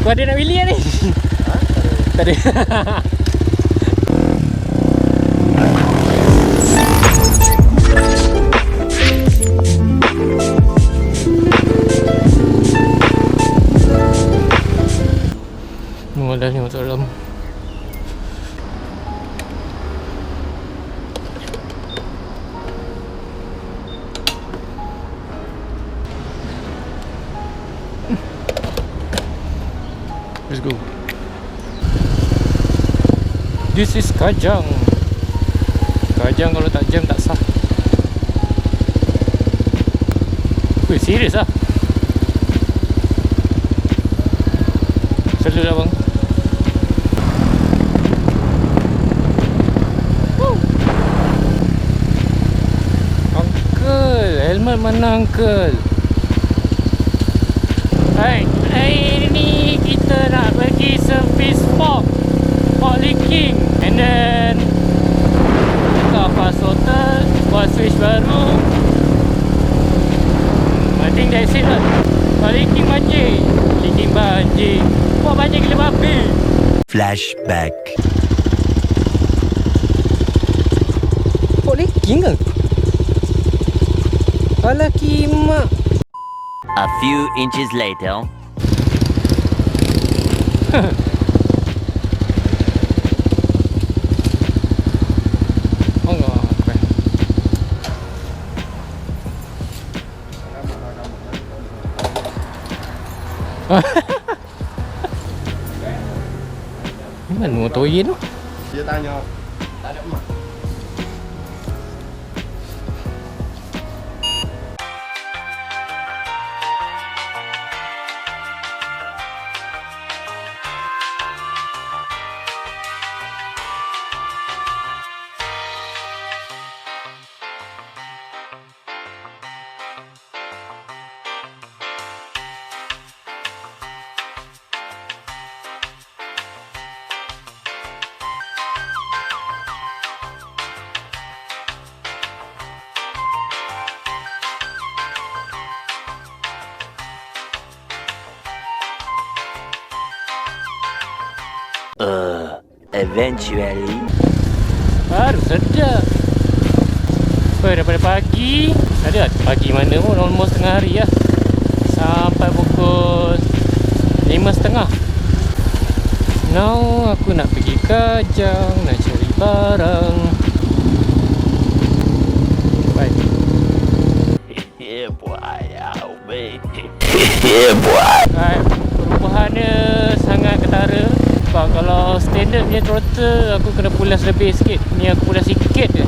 Kau ada nak wheelie ni? Ha? Tak ada. Dah ni masuk dalam. Let's go. This is Kajang. Kajang kalau tak jam tak sah. Weh, serius lah. Selalu lah bang. Helmet mana uncle? Hai, hari ni kita nak pergi service fork leaking and then tukar fast water, buat switch baru. I think that's it lah. Leaking banjir. Buat banjir gila babi. Flashback. Fork leaking ke? Alah kimak. A few inches later. Allah Akbar. Ni mana motor yen tu? Dia tanya, tak ada emak. Eventually. Baru sedap. Daripada pagi. Ada pagi mana pun, almost tengah hari lah. Sampai pukul 5.30. Now aku nak pergi Kajang, nak cari barang. Bye. Yeah boy, yeah boy. Perubahannya sangat ketara. Sebab kalau standard punya throttle aku kena pulas lebih sikit. Ni aku pulas sikit je.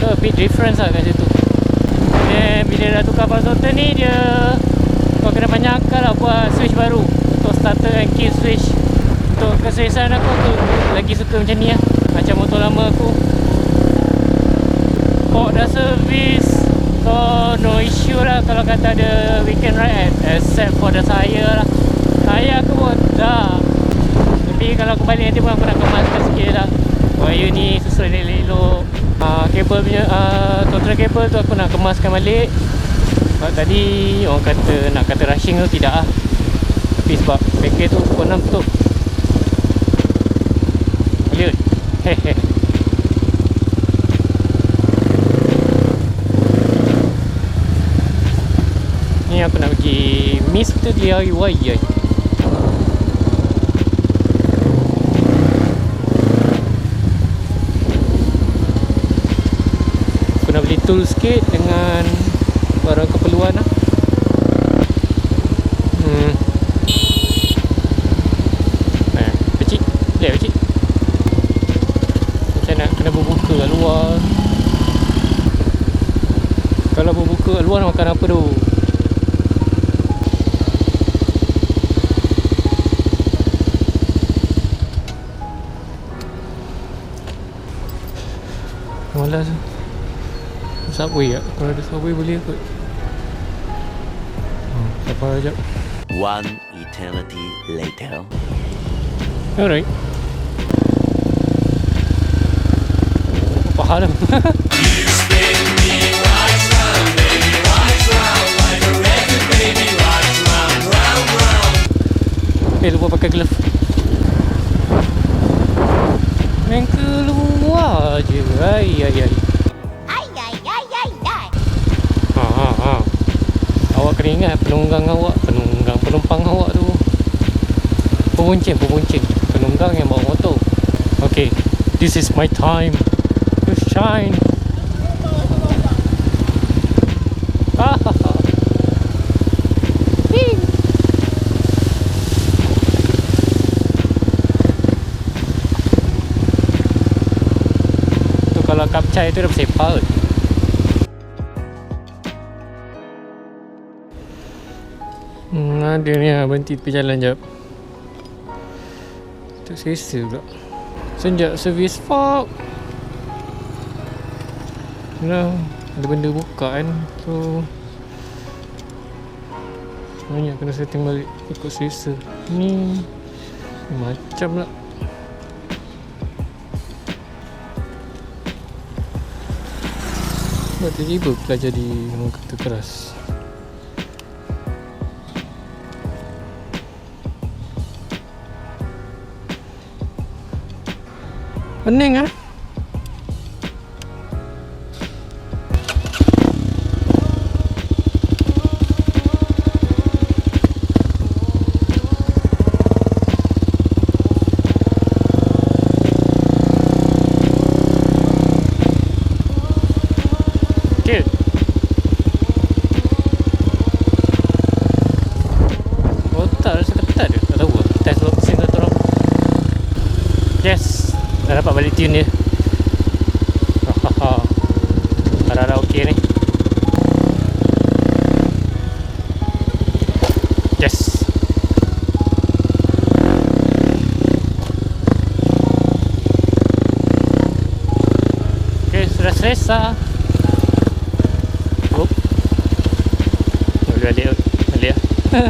So a bit difference lah kat situ. Dan bila dah tukar fast throttle ni, dia kau kena banyak akal lah buat switch baru. Untuk starter and key switch. Untuk keselesaan aku lagi suka macam ni lah. Macam motor lama aku, port dah servis. So no issue lah kalau kata ada weekend ride, except for the tire lah. Tire aku pun dah. Tapi kalau aku balik nanti pun aku nak kemaskan sikit lah. Wire ni susun elok-elok. Kabel punya total kabel tu aku nak kemaskan balik. Sebab tadi orang kata nak kata rushing tu tidak lah. Tapi sebab bengkel tu pukul 6 tutup. Lihat. Hehe. Ni aku nak pergi Mr. DIY je. Nak beli tool sikit dengan barang keperluan lah. Kecil. Lihat kecil. Macam nak kena berbuka kat luar. Kalau berbuka kat luar nak makan apa tu? Malas lah. Subway tak? Kalau ada subway boleh kot. Sabar sekejap. One eternity later. Alright. Faham dah. lupa pakai glove. Main keluar je. Ai. Awak kena ingat penumpang awak tu Pemuncing penunggang yang bawa motor. Okay, this is my time to shine. Tu kalau kapcai tu dah bersepak kot. Ada ni lah, berhenti tepi jalan jap. Tak selesa pula. Senjak servis fog. Nah, ada benda buka kan. So banyak kena setting balik ikut selesa. Ni macam lah. Sebab tiba-tiba pula jadi orang kata keras. Pening ah. Cute. Otak rasa ketat dia. Tak tahu lah. Test lock mesin tu orang. Yes. Dah dapat balik tune dia. Harap-harap okey ni. Yes. Okay, sudah selesai. Boleh balik lah.